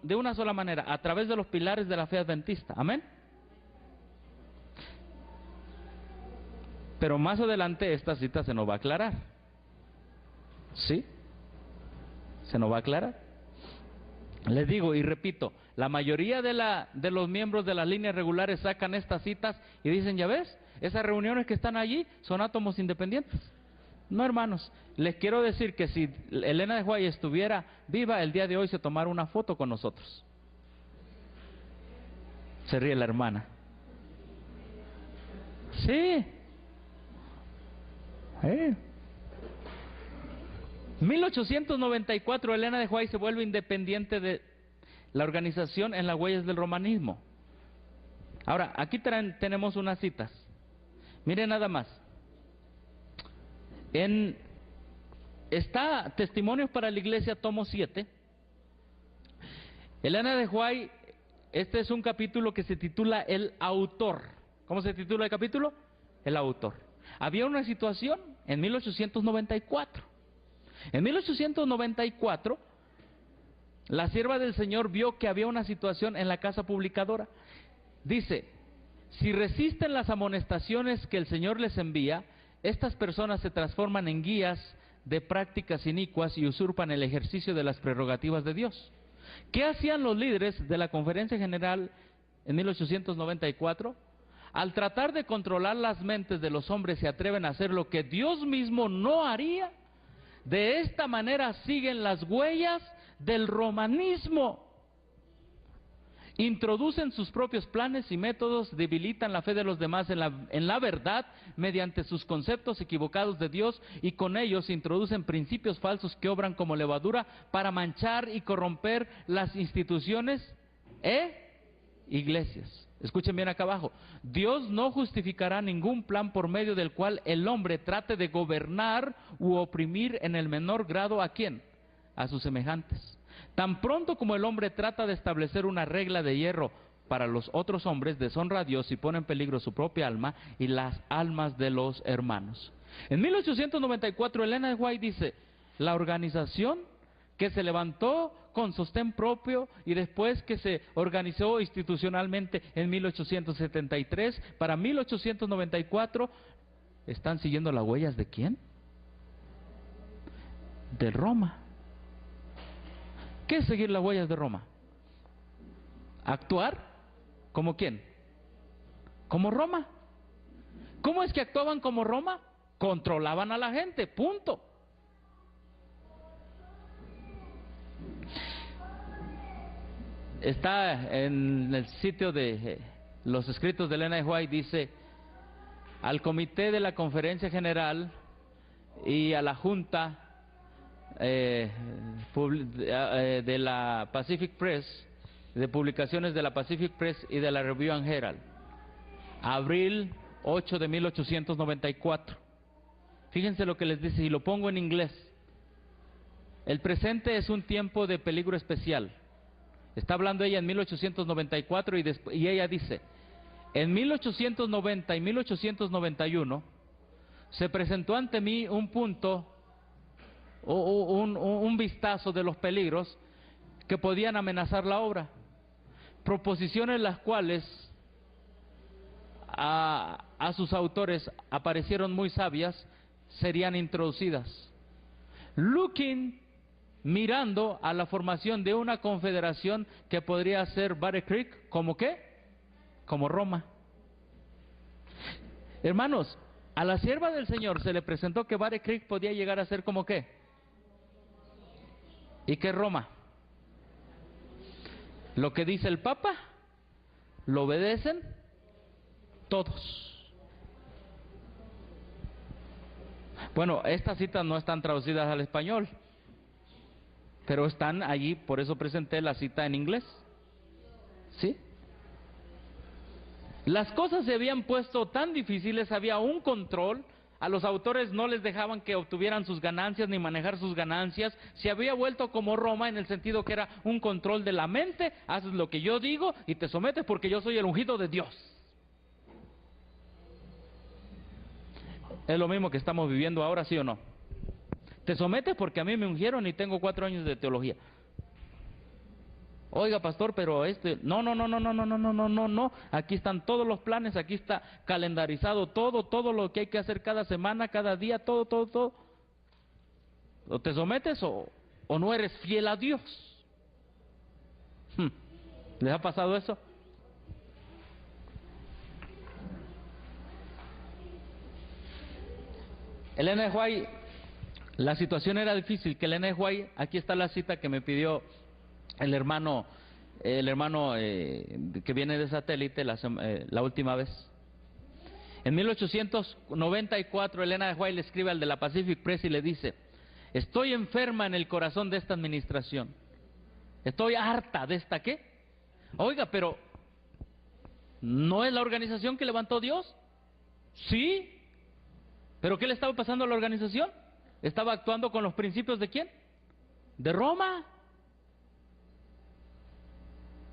de una sola manera, a través de los pilares de la fe adventista. Amén. Pero más adelante esta cita se nos va a aclarar. ¿Sí? Se nos va a aclarar. Les digo y repito, la mayoría de los miembros de las líneas regulares sacan estas citas y dicen, ya ves, esas reuniones que están allí son átomos independientes. No, hermanos, les quiero decir que si Elena de White estuviera viva el día de hoy, se tomara una foto con nosotros. Se ríe la hermana. Sí. 1894 Elena de White se vuelve independiente de la organización en las huellas del romanismo. Ahora, aquí tenemos unas citas. Miren nada más. Está Testimonios para la Iglesia, tomo 7. Elena de White, este es un capítulo que se titula El Autor. ¿Cómo se titula el capítulo? El Autor. Había una situación en 1894. En 1894, la sierva del Señor vio que había una situación en la casa publicadora. Dice, si resisten las amonestaciones que el Señor les envía, estas personas se transforman en guías de prácticas inicuas y usurpan el ejercicio de las prerrogativas de Dios. ¿Qué hacían los líderes de la Conferencia General en 1894? Al tratar de controlar las mentes de los hombres, se atreven a hacer lo que Dios mismo no haría. De esta manera siguen las huellas del romanismo. Introducen sus propios planes y métodos, debilitan la fe de los demás en la verdad mediante sus conceptos equivocados de Dios, y con ellos introducen principios falsos que obran como levadura para manchar y corromper las instituciones iglesias. Escuchen bien acá abajo. Dios no justificará ningún plan por medio del cual el hombre trate de gobernar u oprimir en el menor grado ¿a quién? A sus semejantes. Tan pronto como el hombre trata de establecer una regla de hierro para los otros hombres, deshonra a Dios y pone en peligro su propia alma y las almas de los hermanos. En 1894 Elena de White dice, la organización que se levantó con sostén propio y después que se organizó institucionalmente en 1873, para 1894, ¿están siguiendo las huellas de quién? De Roma. ¿Qué es seguir las huellas de Roma? ¿Actuar? ¿Como quién? Como Roma. ¿Cómo es que actuaban como Roma? Controlaban a la gente, punto. Está en el sitio de los escritos de Elena de White, dice, al comité de la Conferencia General y a la Junta de la Pacific Press, de publicaciones de la Pacific Press y de la Review and Herald, abril 8 de 1894. Fíjense lo que les dice, y lo pongo en inglés. El presente es un tiempo de peligro especial. Está hablando ella en 1894 y ella dice, en 1890 y 1891 se presentó ante mí un punto, un vistazo de los peligros que podían amenazar la obra, proposiciones las cuales a sus autores aparecieron muy sabias, serían introducidas. Mirando a la formación de una confederación que podría ser Battle Creek, ¿como qué? Como Roma. Hermanos, a la sierva del Señor se le presentó que Battle Creek podía llegar a ser como qué. ¿Y qué Roma? Lo que dice el Papa, lo obedecen todos. Bueno, estas citas no están traducidas al español, pero están allí, por eso presenté la cita en inglés. ¿Sí? Las cosas se habían puesto tan difíciles, había un control, a los autores no les dejaban que obtuvieran sus ganancias ni manejar sus ganancias, se había vuelto como Roma en el sentido que era un control de la mente, haces lo que yo digo y te sometes porque yo soy el ungido de Dios. Es lo mismo que estamos viviendo ahora, ¿sí o no? Te sometes porque a mí me ungieron y tengo 4 años de teología. Oiga, pastor, pero no. Aquí están todos los planes, aquí está calendarizado todo lo que hay que hacer cada semana, cada día, todo. O te sometes o no eres fiel a Dios. ¿Les ha pasado eso? Elena de White, la situación era difícil, que Elena de White, aquí está la cita que me pidió el hermano que viene de satélite la última vez. En 1894 Elena de White le escribe al de la Pacific Press y le dice: estoy enferma en el corazón de esta administración, estoy harta de esta ¿qué? Oiga, pero ¿no es la organización que levantó Dios? Sí, pero ¿qué le estaba pasando a la organización? Estaba actuando con los principios ¿de quién? De Roma.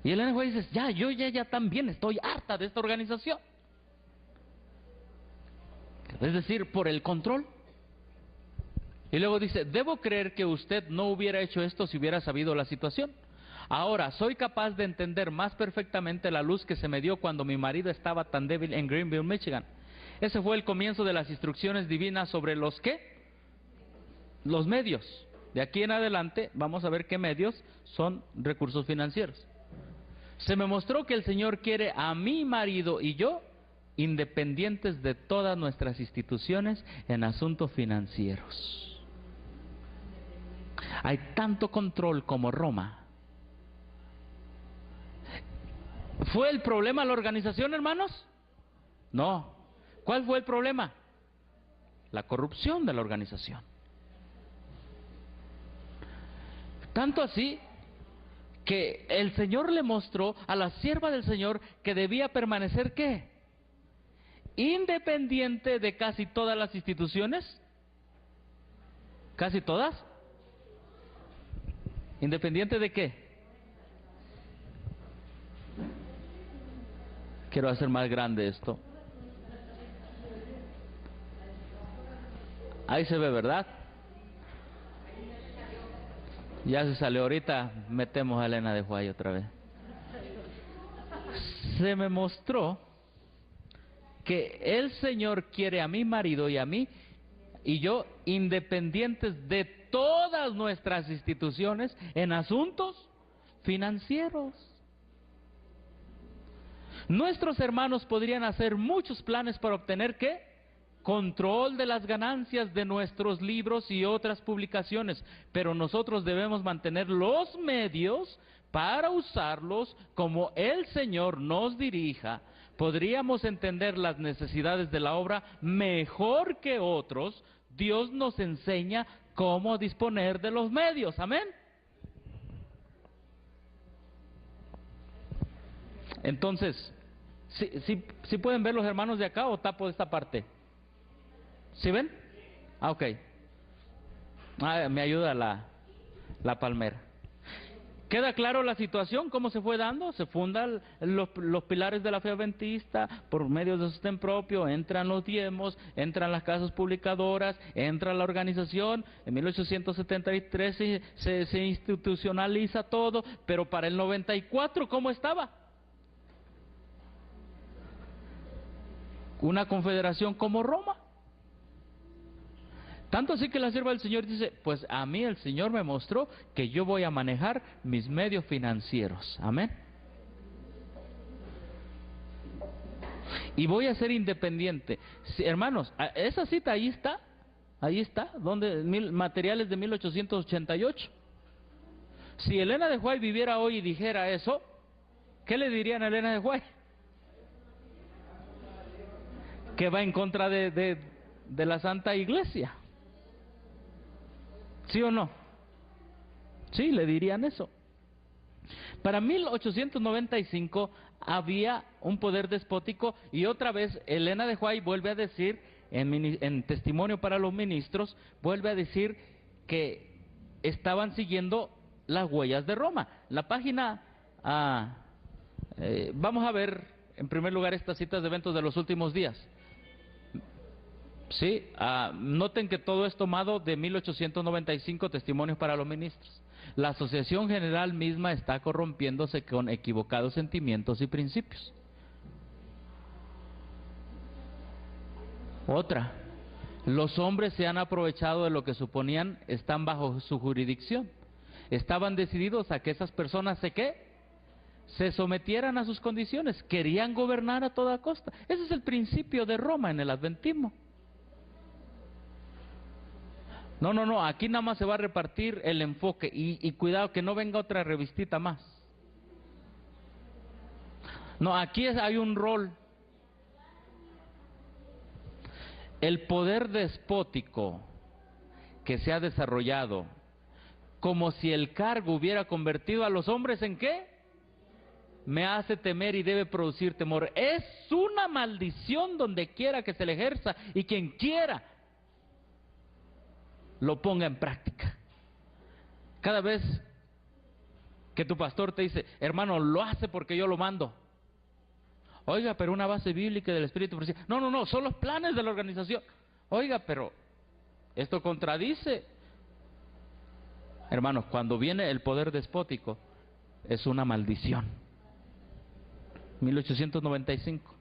Y Elena White dice: yo también estoy harta de esta organización. Es decir, por el control. Y luego dice: debo creer que usted no hubiera hecho esto si hubiera sabido la situación. Ahora, soy capaz de entender más perfectamente la luz que se me dio cuando mi marido estaba tan débil en Greenville, Michigan. Ese fue el comienzo de las instrucciones divinas sobre los ¿qué? Los medios. De aquí en adelante vamos a ver qué medios son recursos financieros. Se me mostró que el Señor quiere a mi marido y yo independientes de todas nuestras instituciones en asuntos financieros. Hay tanto control como Roma. ¿Fue el problema la organización, hermanos? No. ¿Cuál fue el problema? La corrupción de la organización. Tanto así que el Señor le mostró a la sierva del Señor que debía permanecer ¿qué? Independiente de casi todas las instituciones. ¿Casi todas? ¿Independiente de qué? Quiero hacer más grande esto. Ahí se ve, ¿verdad? Ya se salió, ahorita metemos a Elena de White otra vez. Se me mostró que el Señor quiere a mi marido y a mí y yo independientes de todas nuestras instituciones en asuntos financieros. Nuestros hermanos podrían hacer muchos planes para obtener ¿qué? Control de las ganancias de nuestros libros y otras publicaciones, pero nosotros debemos mantener los medios para usarlos como el Señor nos dirija. Podríamos entender las necesidades de la obra mejor que otros. Dios nos enseña cómo disponer de los medios. Amén. Entonces, ¿sí pueden ver los hermanos de acá o tapo esta parte? ¿Sí ven? Ok. Me ayuda la palmera. ¿Queda claro la situación? ¿Cómo se fue dando? Se fundan los pilares de la fe adventista por medio de sostén propio, entran los diezmos, entran las casas publicadoras, entra la organización. En 1873 se institucionaliza todo, pero para el 94, ¿cómo estaba? una confederación como Roma. Tanto así que la sierva del Señor dice, pues a mí el Señor me mostró que yo voy a manejar mis medios financieros. Amén. Y voy a ser independiente. Sí, hermanos, esa cita ahí está, donde materiales de 1888. Si Elena de White viviera hoy y dijera eso, ¿qué le dirían a Elena de White? Que va en contra de la Santa Iglesia. ¿Sí o no? Sí, le dirían eso. Para 1895 había un poder despótico y otra vez Elena de White vuelve a decir, en Testimonio para los Ministros, vuelve a decir que estaban siguiendo las huellas de Roma. La página, vamos a ver en primer lugar estas citas de eventos de los últimos días. Sí, noten que todo es tomado de 1895, Testimonios para los Ministros. La Asociación General misma está corrompiéndose con equivocados sentimientos y principios. Otra, los hombres se han aprovechado de lo que suponían están bajo su jurisdicción. Estaban decididos a que esas personas se sometieran a sus condiciones, querían gobernar a toda costa. Ese es el principio de Roma en el adventismo. No, aquí nada más se va a repartir el enfoque y cuidado que no venga otra revistita más. No, aquí hay un rol. El poder despótico que se ha desarrollado, como si el cargo hubiera convertido a los hombres ¿en qué? Me hace temer y debe producir temor. Es una maldición donde quiera que se le ejerza y quien quiera lo ponga en práctica. Cada vez que tu pastor te dice, hermano, lo hace porque yo lo mando. Oiga, pero una base bíblica del Espíritu. No, son los planes de la organización. Oiga, pero esto contradice. Hermanos, cuando viene el poder despótico, es una maldición. 1895.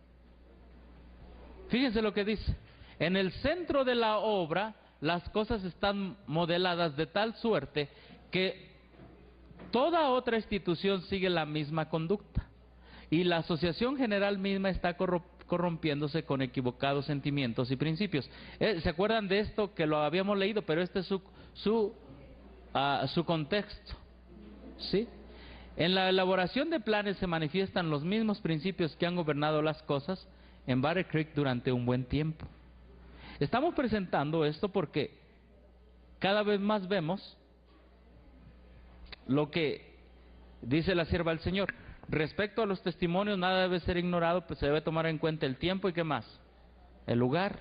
Fíjense lo que dice. En el centro de la obra, las cosas están modeladas de tal suerte que toda otra institución sigue la misma conducta. Y la Asociación General misma está corrompiéndose con equivocados sentimientos y principios. ¿Se acuerdan de esto que lo habíamos leído? Pero este es su contexto. ¿Sí? En la elaboración de planes se manifiestan los mismos principios que han gobernado las cosas en Battle Creek durante un buen tiempo. Estamos presentando esto porque cada vez más vemos lo que dice la sierva del Señor. Respecto a los testimonios, nada debe ser ignorado, pues se debe tomar en cuenta el tiempo y ¿qué más? El lugar.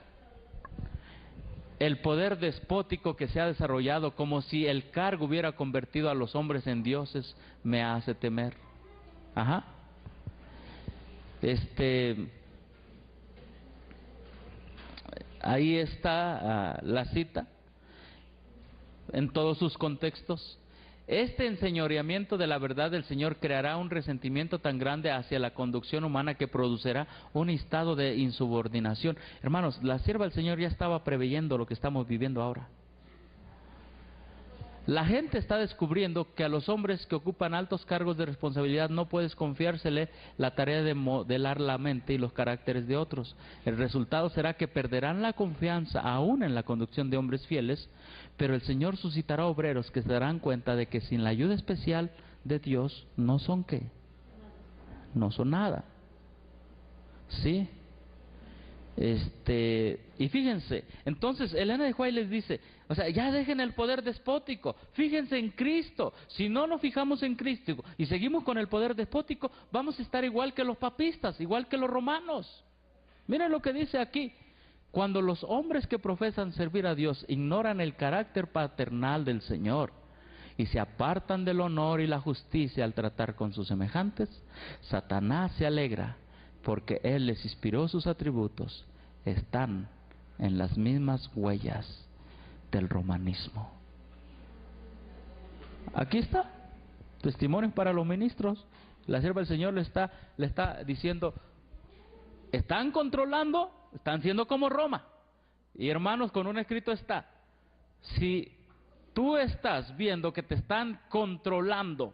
El poder despótico que se ha desarrollado, como si el cargo hubiera convertido a los hombres en dioses, me hace temer. Ajá. Ahí está la cita, en todos sus contextos. Este enseñoreamiento de la verdad del Señor creará un resentimiento tan grande hacia la conducción humana que producirá un estado de insubordinación. Hermanos, la sierva del Señor ya estaba preveyendo lo que estamos viviendo ahora. La gente está descubriendo que a los hombres que ocupan altos cargos de responsabilidad no puedes confiársele la tarea de modelar la mente y los caracteres de otros. El resultado será que perderán la confianza aún en la conducción de hombres fieles, pero el Señor suscitará obreros que se darán cuenta de que sin la ayuda especial de Dios no son ¿qué? No son nada. ¿Sí? Y fíjense, entonces Elena de White les dice, o sea, ya dejen el poder despótico, fíjense en Cristo. Si no nos fijamos en Cristo y seguimos con el poder despótico, vamos a estar igual que los papistas, igual que los romanos. Miren lo que dice aquí: cuando los hombres que profesan servir a Dios ignoran el carácter paternal del Señor y se apartan del honor y la justicia al tratar con sus semejantes, Satanás se alegra porque Él les inspiró sus atributos. Están en las mismas huellas del romanismo. Aquí está, Testimonios para los Ministros. La sierva del Señor le está diciendo, están controlando están siendo como Roma. Y hermanos, con un escrito está, si tú estás viendo que te están controlando,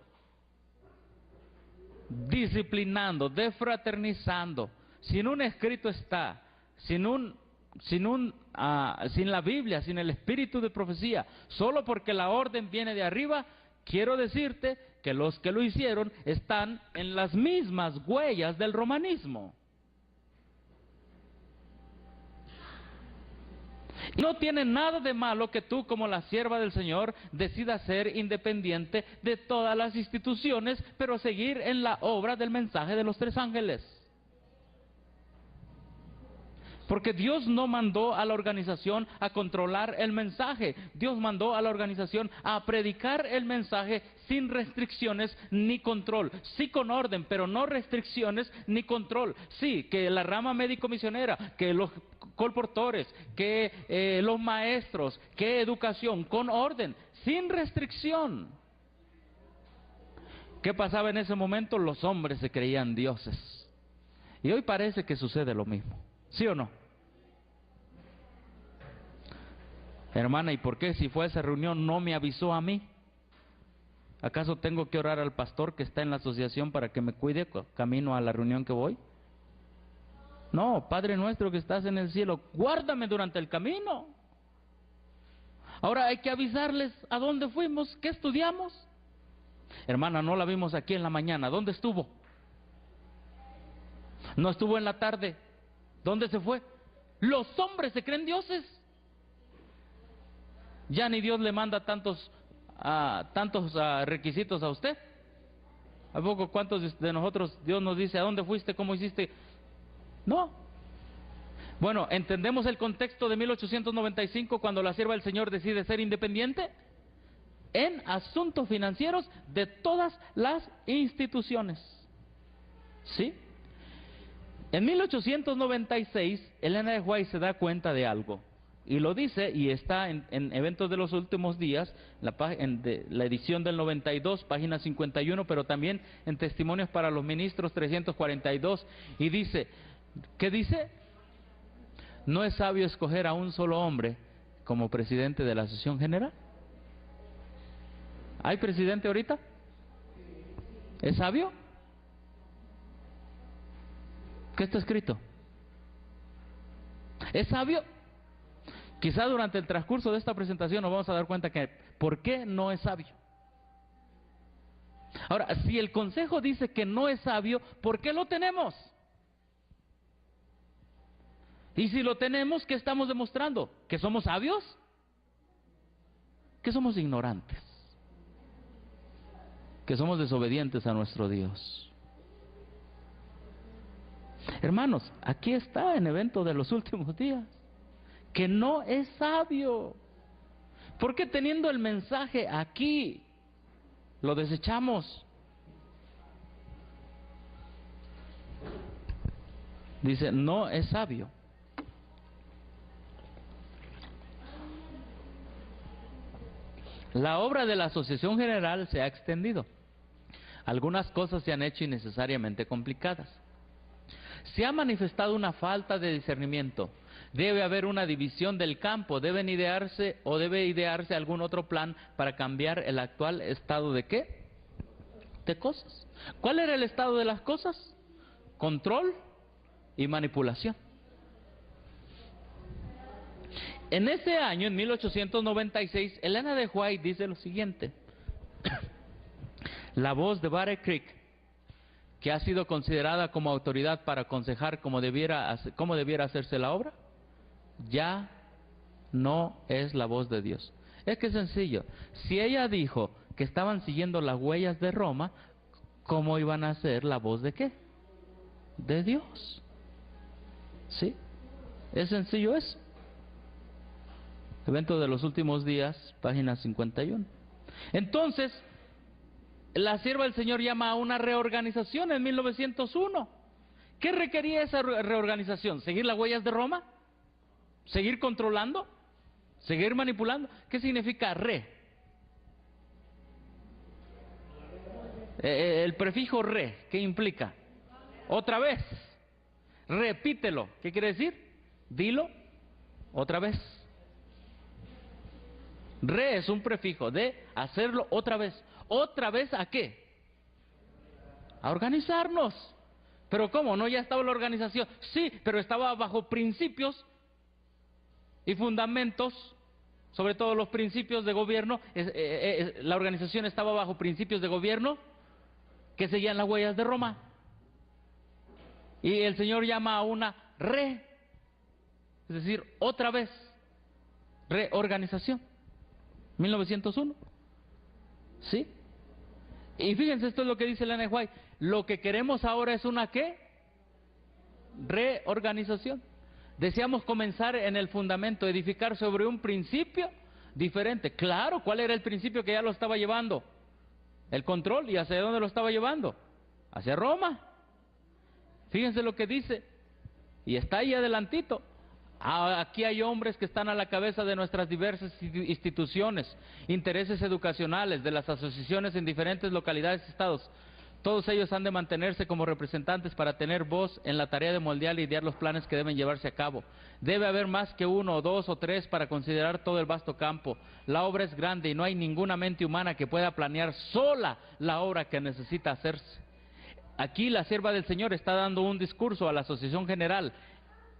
disciplinando, defraternizando, sin un escrito está, sin la Biblia, sin el espíritu de profecía, solo porque la orden viene de arriba, quiero decirte que los que lo hicieron están en las mismas huellas del romanismo. No tiene nada de malo que tú, como la sierva del Señor, decidas ser independiente de todas las instituciones, pero seguir en la obra del mensaje de los 3 ángeles. Porque Dios no mandó a la organización a controlar el mensaje. Dios mandó a la organización a predicar el mensaje sin restricciones ni control. Sí con orden, pero no restricciones ni control. Sí, que la rama médico-misionera, que los colportores, que los maestros, que educación, con orden, sin restricción. ¿Qué pasaba en ese momento? Los hombres se creían dioses. Y hoy parece que sucede lo mismo. ¿Sí o no? Hermana, ¿y por qué si fue a esa reunión no me avisó a mí? ¿Acaso tengo que orar al pastor que está en la asociación para que me cuide camino a la reunión que voy? No, Padre nuestro que estás en el cielo, guárdame durante el camino. Ahora hay que avisarles a dónde fuimos, qué estudiamos. Hermana, no la vimos aquí en la mañana, ¿dónde estuvo? No estuvo en la tarde, ¿dónde se fue? Los hombres se creen dioses. Ya ni Dios le manda tantos requisitos a usted. ¿A poco cuántos de nosotros Dios nos dice a dónde fuiste, cómo hiciste? No. Bueno, ¿entendemos el contexto de 1895 cuando la sierva del Señor decide ser independiente? En asuntos financieros de todas las instituciones. ¿Sí? En 1896, Elena de White se da cuenta de algo. Y lo dice, y está en Eventos de los Últimos Días, la edición del 92, página 51, pero también en Testimonios para los Ministros 342. Y dice, ¿qué dice? ¿No es sabio escoger a un solo hombre como presidente de la Asociación General? ¿Hay presidente ahorita? ¿Es sabio? ¿Qué está escrito? ¿Es sabio? Quizá durante el transcurso de esta presentación nos vamos a dar cuenta que ¿por qué no es sabio? Ahora, si el consejo dice que no es sabio, ¿por qué lo tenemos? Y si lo tenemos, ¿qué estamos demostrando? ¿Que somos sabios? ¿Que somos ignorantes? ¿Que somos desobedientes a nuestro Dios? Hermanos, aquí está en Evento de los Últimos Días. Que no es sabio. ¿Por qué teniendo el mensaje aquí lo desechamos? Dice, no es sabio. La obra de la Asociación General se ha extendido. Algunas cosas se han hecho innecesariamente complicadas. Se ha manifestado una falta de discernimiento. Debe haber una división del campo, debe idearse algún otro plan para cambiar el actual estado de ¿qué? De cosas. ¿Cuál era el estado de las cosas? Control y manipulación. En ese año, en 1896, Elena de White dice lo siguiente. La voz de Barry Crick, que ha sido considerada como autoridad para aconsejar cómo debiera hacerse la obra, ya no es la voz de Dios. Es que es sencillo. Si ella dijo que estaban siguiendo las huellas de Roma, ¿cómo iban a ser la voz de qué? De Dios. ¿Sí? Es sencillo eso. Evento de los Últimos Días, página 51. Entonces, la sierva del Señor llama a una reorganización en 1901. ¿Qué requería esa reorganización? ¿Seguir las huellas de Roma? ¿Seguir controlando? ¿Seguir manipulando? ¿Qué significa re? El prefijo re, ¿qué implica? Otra vez. Repítelo. ¿Qué quiere decir? Dilo otra vez. Re es un prefijo de hacerlo otra vez. ¿Otra vez a qué? A organizarnos. ¿Pero cómo? ¿No ya estaba la organización? Sí, pero estaba bajo principios y fundamentos, sobre todo los principios de gobierno. La organización estaba bajo principios de gobierno que seguían las huellas de Roma. Y el Señor llama a una es decir, otra vez, reorganización. 1901. ¿Sí? Y fíjense, esto es lo que dice Ellen G. White. Lo que queremos ahora es una ¿qué? Reorganización. Deseamos comenzar en el fundamento, edificar sobre un principio diferente. Claro, ¿cuál era el principio que ya lo estaba llevando? El control. ¿Y hacia dónde lo estaba llevando? Hacia Roma. Fíjense lo que dice. Y está ahí adelantito. Aquí hay hombres que están a la cabeza de nuestras diversas instituciones, intereses educacionales, de las asociaciones en diferentes localidades y estados. Todos ellos han de mantenerse como representantes para tener voz en la tarea de moldear y idear los planes que deben llevarse a cabo. Debe haber más que uno, o dos, o tres para considerar todo el vasto campo. La obra es grande y no hay ninguna mente humana que pueda planear sola la obra que necesita hacerse. Aquí la sierva del Señor está dando un discurso a la Asociación General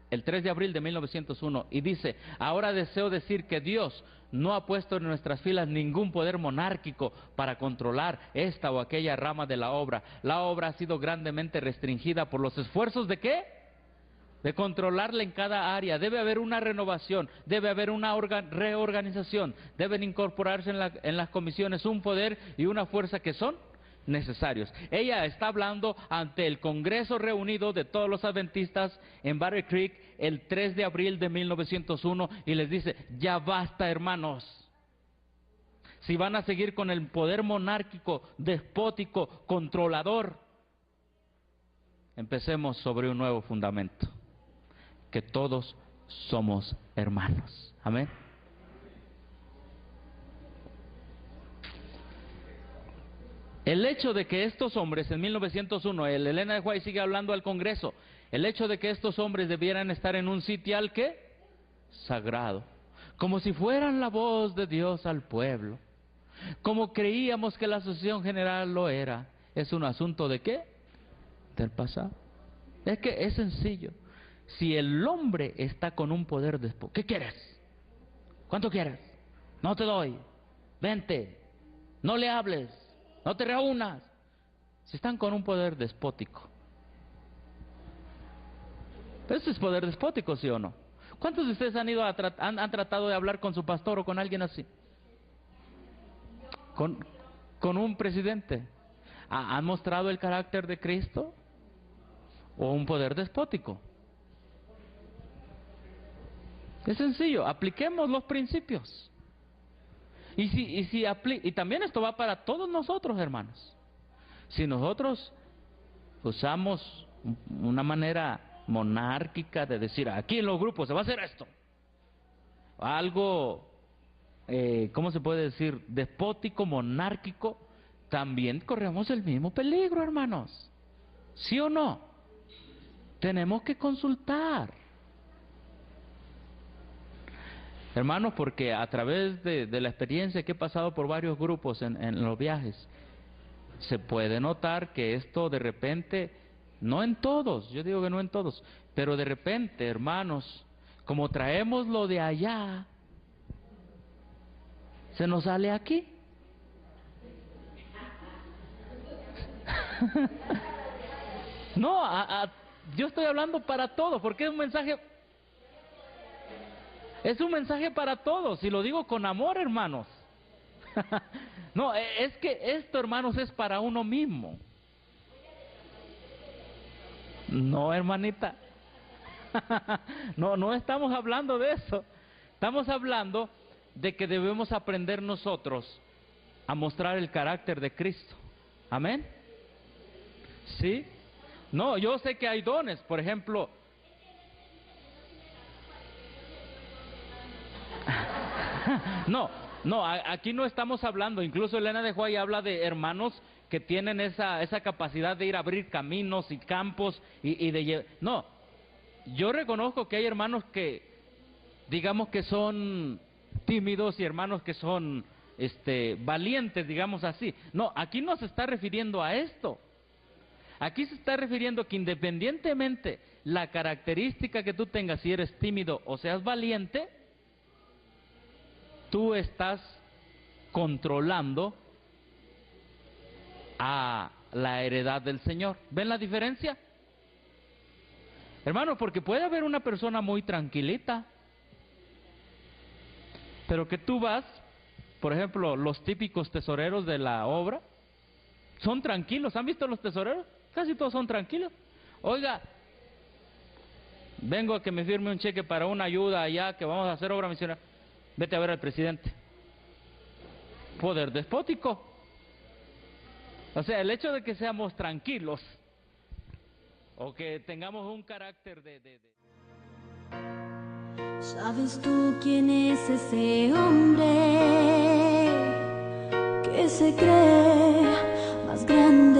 el 3 de abril de 1901 y dice: ahora deseo decir que Dios no ha puesto en nuestras filas ningún poder monárquico para controlar esta o aquella rama de la obra. La obra ha sido grandemente restringida por los esfuerzos ¿de qué? De controlarla en cada área. Debe haber una renovación, debe haber una reorganización, deben incorporarse en las comisiones un poder y una fuerza que son necesarios. Ella está hablando ante el Congreso reunido de todos los adventistas en Battle Creek el 3 de abril de 1901 y les dice: ya basta, hermanos. Si van a seguir con el poder monárquico, despótico, controlador, empecemos sobre un nuevo fundamento, que todos somos hermanos. Amén. El hecho de que estos hombres en 1901, el Ellen G. White sigue hablando al Congreso, el hecho de que estos hombres debieran estar en un sitial ¿qué? Sagrado, como si fueran la voz de Dios al pueblo, como creíamos que la Asociación General lo era, es un asunto ¿de qué? Del pasado. Es que es sencillo. Si el hombre está con un poder despótico, ¿qué quieres? ¿Cuánto quieres? No te doy. Vente. No le hables. No te reúnas. Si están con un poder despótico. ¿Eso es poder despótico, sí o no? ¿Cuántos de ustedes han ido han tratado de hablar con su pastor o con alguien así? Con un presidente. ¿Han mostrado el carácter de Cristo? ¿O un poder despótico? Es sencillo, apliquemos los principios. Y también esto va para todos nosotros, hermanos. Si nosotros usamos una manera monárquica de decir: aquí en los grupos se va a hacer esto, algo, ¿cómo se puede decir? Despótico, monárquico, también corremos el mismo peligro, hermanos. ¿Sí o no? Tenemos que consultar. Hermanos, porque a través de la experiencia que he pasado por varios grupos en los viajes, se puede notar que esto de repente, no en todos, yo digo que no en todos, pero de repente, hermanos, como traemos lo de allá, se nos sale aquí. No, yo estoy hablando para todos, porque es un mensaje... Es un mensaje para todos, y lo digo con amor, hermanos. No, es que esto, hermanos, es para uno mismo. No, hermanita. No estamos hablando de eso. Estamos hablando de que debemos aprender nosotros a mostrar el carácter de Cristo. Amén. ¿Sí? No, yo sé que hay dones, por ejemplo... No, aquí no estamos hablando, incluso Elena de White habla de hermanos que tienen esa capacidad de ir a abrir caminos y campos y de... No, yo reconozco que hay hermanos que, digamos que son tímidos y hermanos que son valientes, digamos así. No, aquí no se está refiriendo a esto. Aquí se está refiriendo que independientemente la característica que tú tengas, si eres tímido o seas valiente, tú estás controlando a la heredad del Señor. ¿Ven la diferencia? Hermano, porque puede haber una persona muy tranquilita, pero que tú vas, por ejemplo, los típicos tesoreros de la obra, son tranquilos. ¿Han visto los tesoreros? Casi todos son tranquilos. Oiga, vengo a que me firme un cheque para una ayuda allá, que vamos a hacer obra misionera. Vete a ver al presidente. Poder despótico. O sea, el hecho de que seamos tranquilos o que tengamos un carácter ¿Sabes tú quién es ese hombre que se cree más grande